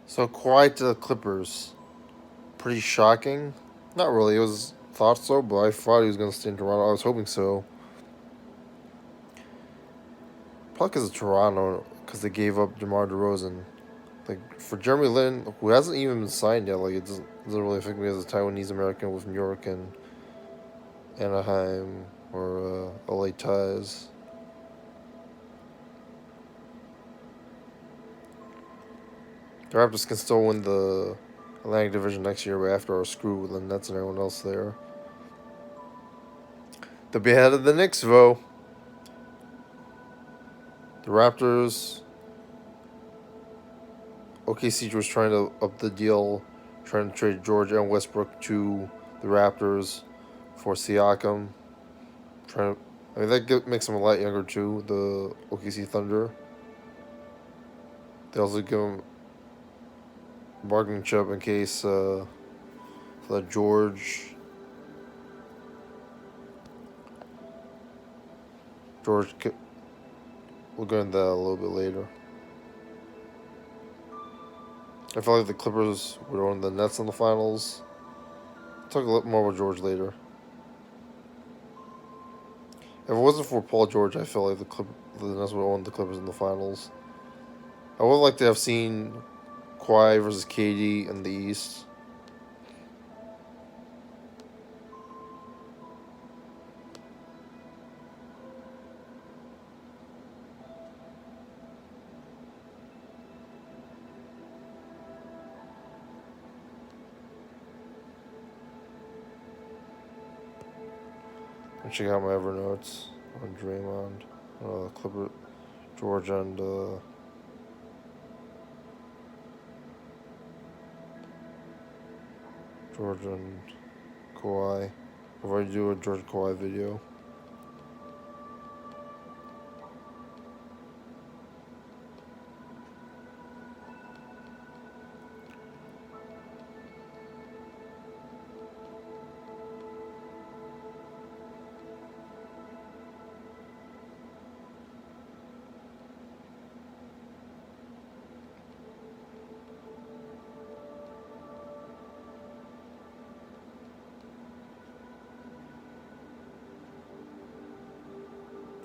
So Kawhi to the Clippers, pretty shocking. Not really. It was thought so, but I thought he was gonna stay in Toronto. I was hoping so. Probably because of Toronto, because they gave up DeMar DeRozan. Like for Jeremy Lin, who hasn't even been signed yet, like it doesn't really affect me as a Taiwanese American with New York and Anaheim or LA ties. The Raptors can still win the Atlantic Division next year, but after our screw with the Nets and everyone else there. They'll be ahead of the Knicks, though. The Raptors, OKC was trying to up the deal, trying to trade George and Westbrook to the Raptors for Siakam. Trying to, I mean, that makes them a lot younger too. The OKC Thunder. They also give him a bargaining chip in case that George. We'll go into that a little bit later. I felt like the Clippers would own the Nets in the finals. Talk a little more about George later. If it wasn't for Paul George, I feel like the Nets would own the Clippers in the finals. I would like to have seen Kawhi versus KD in the East. And check out my Evernotes on Draymond, Clipper, George, and Kawhi. I've already do a George Kawhi video.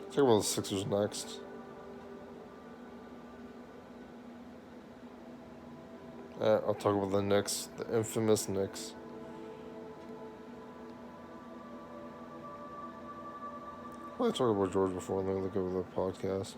Let's talk about the Sixers next. I'll talk about the Knicks, the infamous Knicks. I talked about George before. Let me look over the podcast.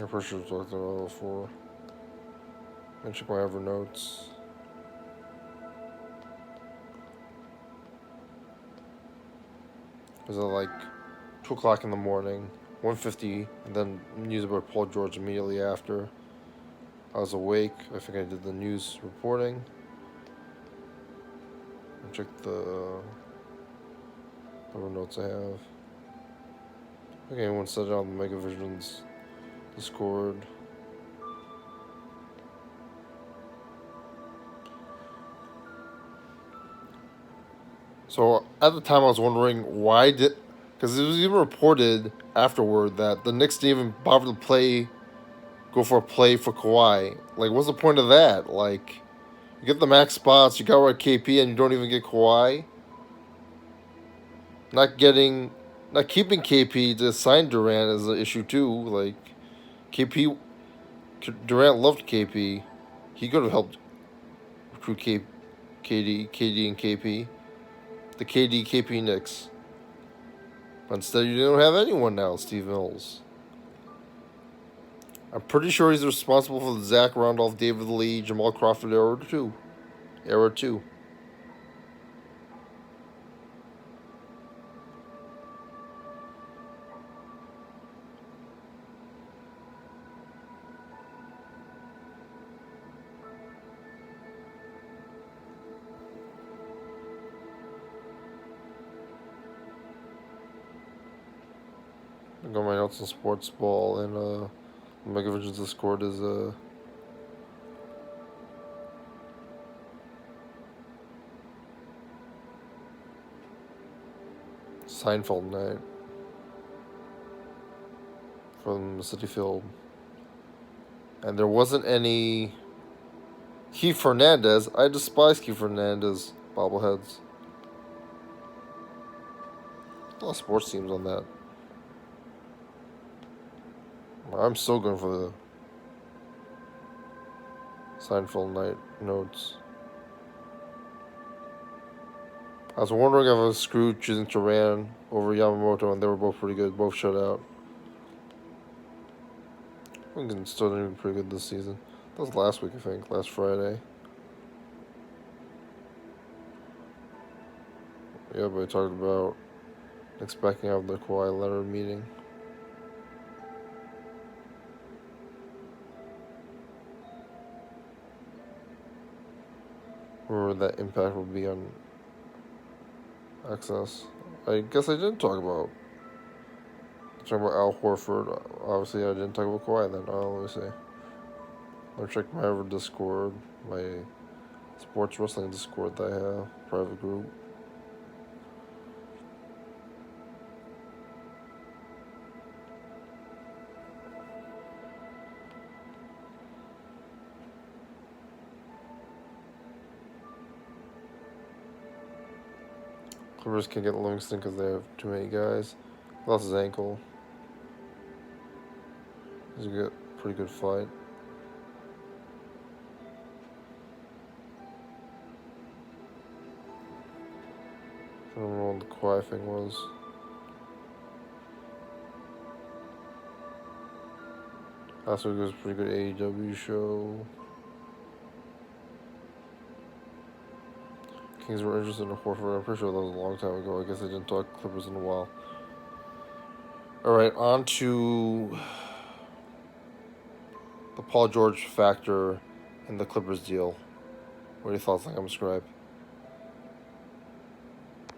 I'm pretty sure I talked about it before. Let me check my Evernotes. It was at like 2 o'clock in the morning, 1:50, and then news about Paul George immediately after. I was awake. I think I did the news reporting. I checked the notes I have. I think anyone said it on the Megavision's Discord. So at the time, I was wondering why did, because it was even reported afterward that the Knicks didn't even bother to go for a play for Kawhi. Like, what's the point of that? Like, you get the max spots, you got rid of KP, and you don't even get Kawhi. Not getting, not keeping KP to sign Durant is an issue too. Like, KP, Durant loved KP. He could have helped recruit KD and KP. the KD KP Knicks. But instead, you don't have anyone now, Steve Mills. I'm pretty sure he's responsible for the Zach Randolph, David Lee, Jamal Crawford era two. Era two. I got my notes on sports ball, and Mega Vision's Discord is Seinfeld night from City Field, and there wasn't any Keith Fernandez. I despise Keith Fernandez bobbleheads. A lot of sports teams on that. I'm still going for the Seinfeld night notes. I was wondering if I was screwed choosing Turan over Yamamoto, and they were both pretty good. Both shut out. Lincoln still doing pretty good this season. That was last week, I think. Last Friday. Yeah, but I talked about expecting out of the Kawhi Leonard meeting. Where that impact will be on access. I guess I didn't talk about. Talking about Al Horford. Obviously, I didn't talk about Kawhi then. Let me see. I'll check my other Discord, my sports wrestling Discord that I have, private group. Clippers can't get Livingston because they have too many guys. Lost his ankle. He's a pretty good fight. I don't know what the Kawhi thing was. Last week was a pretty good AEW show. Kings were interested in Horford. I'm pretty sure that was a long time ago. I guess I didn't talk Clippers in a while. Alright, on to the Paul George factor in the Clippers deal. What are your thoughts on him, Scribe?